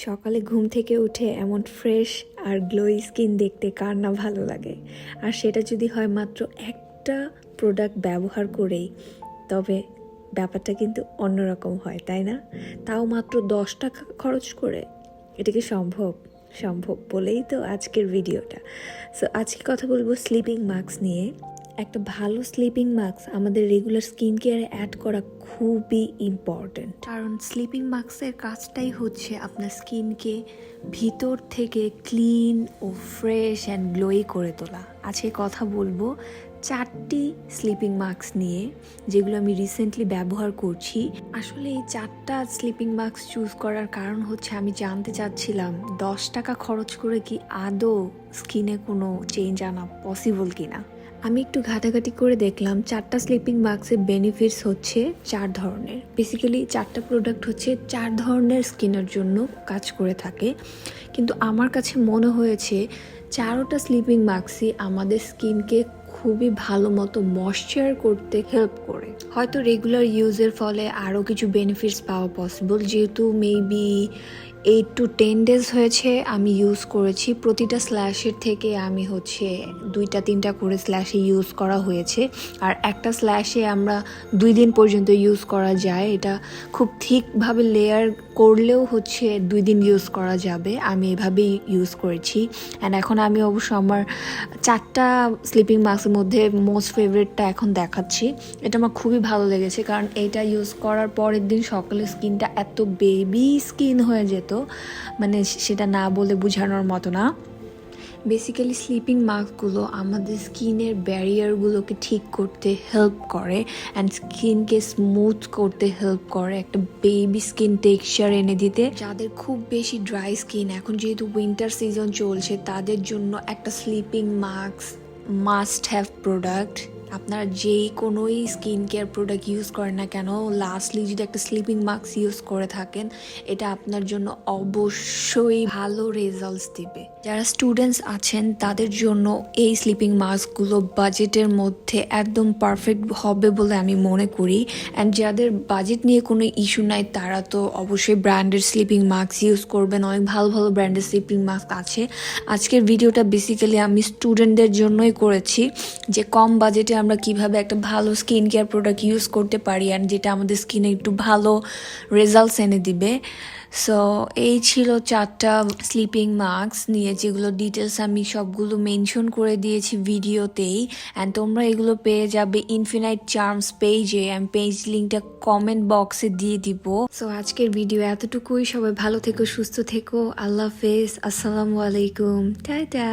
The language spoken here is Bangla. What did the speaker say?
সকালে ঘুম থেকে উঠে এমন ফ্রেশ আর গ্লোই স্কিন দেখতে কার না ভালো লাগে। আর সেটা যদি হয় মাত্র একটা প্রোডাক্ট ব্যবহার করেই, তবে ব্যাপারটা কিন্তু অন্যরকম হয়, তাই না? তাও মাত্র 10 টাকা খরচ করে। এটা কি সম্ভব? সম্ভব বলেই তো আজকের ভিডিওটা। সো আজকে কথা বলবো স্লিপিং মাস্ক নিয়ে। একটা ভালো স্লিপিং মাস্ক আমাদের রেগুলার স্কিন কেয়ারে অ্যাড করা খুবই ইম্পর্ট্যান্ট, কারণ স্লিপিং মাস্কের কাজটাই হচ্ছে আপনার স্কিনকে ভিতর থেকে ক্লিন ও ফ্রেশ অ্যান্ড গ্লোই করে তোলা। আজকে কথা বলবো 4টি স্লিপিং মাস্ক নিয়ে, যেগুলো আমি রিসেন্টলি ব্যবহার করছি। আসলে এই 4টা স্লিপিং মাস্ক চুজ করার কারণ হচ্ছে আমি জানতে চাচ্ছিলাম 10 টাকা খরচ করে কি আদৌ স্কিনে কোনো চেঞ্জ আনা পসিবল কিনা। আমি একটু ঘাটাঘাটি করে দেখলাম 4টা স্লিপিং মাস্কের বেনিফিটস হচ্ছে 4 ধরনের। বেসিক্যালি 4টা প্রোডাক্ট হচ্ছে 4 ধরনের স্কিনের জন্য কাজ করে থাকে, কিন্তু আমার কাছে মনে হয়েছে 4টা স্লিপিং মাস্কই আমাদের স্কিনকে খুবই ভালো মতো ময়শ্চার করতে হেল্প করে। হয়তো রেগুলার ইউজের ফলে আরও কিছু বেনিফিটস পাওয়া পসিবল, যেহেতু মেবি 8 to 10 ডেজ হয়েছে আমি ইউজ করেছি। প্রতিটা স্ল্যাশের থেকে আমি হচ্ছে 2-3টা করে স্ল্যাশে ইউজ করা হয়েছে, আর একটা স্ল্যাশে আমরা 2 দিন পর্যন্ত ইউজ করা যায়। এটা খুব থিকভাবে লেয়ার করলেও হচ্ছে 2 দিন ইউজ করা যাবে। আমি এভাবেই ইউজ করেছি। অ্যান্ড এখন আমি অবশ্য আমার 4টা স্লিপিং মাস্কের মধ্যে মোস্ট ফেভারিটটা এখন দেখাচ্ছি। এটা আমার খুবই ভালো লেগেছে, কারণ এইটা ইউজ করার পরের দিন সকালে স্কিনটা এত বেবি স্কিন হয়ে যেত, মানে সেটা না বলে বোঝানোর মতো না। বেসিক্যালি স্লিপিং মাস্কগুলো আমাদের স্কিনের ব্যারিয়ারগুলোকে ঠিক করতে হেল্প করে অ্যান্ড স্কিনকে স্মুথ করতে হেল্প করে, একটা বেবি স্কিন টেক্সচার এনে দিতে। যাদের খুব বেশি ড্রাই স্কিন, এখন যেহেতু উইন্টার সিজন চলছে, তাদের জন্য একটা sleeping mask must have product. আপনারা যেই কোনোই স্কিন কেয়ার প্রোডাক্ট ইউজ করেন না কেন, লাস্টলি যদি একটা স্লিপিং মাস্ক ইউজ করে থাকেন, এটা আপনার জন্য অবশ্যই ভালো রেজাল্টস দিবে। যারা স্টুডেন্টস আছেন তাদের জন্য এই স্লিপিং মাস্কগুলো বাজেটের মধ্যে একদম পারফেক্ট হবে বলে আমি মনে করি। অ্যান্ড যাদের বাজেট নিয়ে কোনো ইস্যু নাই, তারা তো অবশ্যই ব্র্যান্ডেড স্লিপিং মাস্ক ইউজ করবেন। অনেক ভালো ভালো ব্র্যান্ডেড স্লিপিং মাস্ক আছে। আজকের ভিডিওটা বেসিক্যালি আমি স্টুডেন্টদের জন্যই করেছি, যে কম বাজেটে আমরা কিভাবে একটা ভালো স্কিন কেয়ার প্রোডাক্ট ইউজ করতে পারি অ্যান্ড যেটা আমাদের স্কিনে একটু ভালো রেজাল্টস এনে দিবে। সো এই ছিল 4টা স্লিপিং মাস্ক নিয়ে, যেগুলো ডিটেলস আমি সবগুলো মেনশন করে দিয়েছি ভিডিওতেই। অ্যান্ড তোমরা এগুলো পেয়ে যাবে ইনফিনাইট চার্মস পেজে। আমি পেজ লিঙ্কটা কমেন্ট বক্সে দিয়ে দিব। সো আজকের ভিডিও এতটুকুই। সবাই ভালো থেকো, সুস্থ থেকো। আল্লাহ হাফেজ, আসসালামু আলাইকুম, টাটা।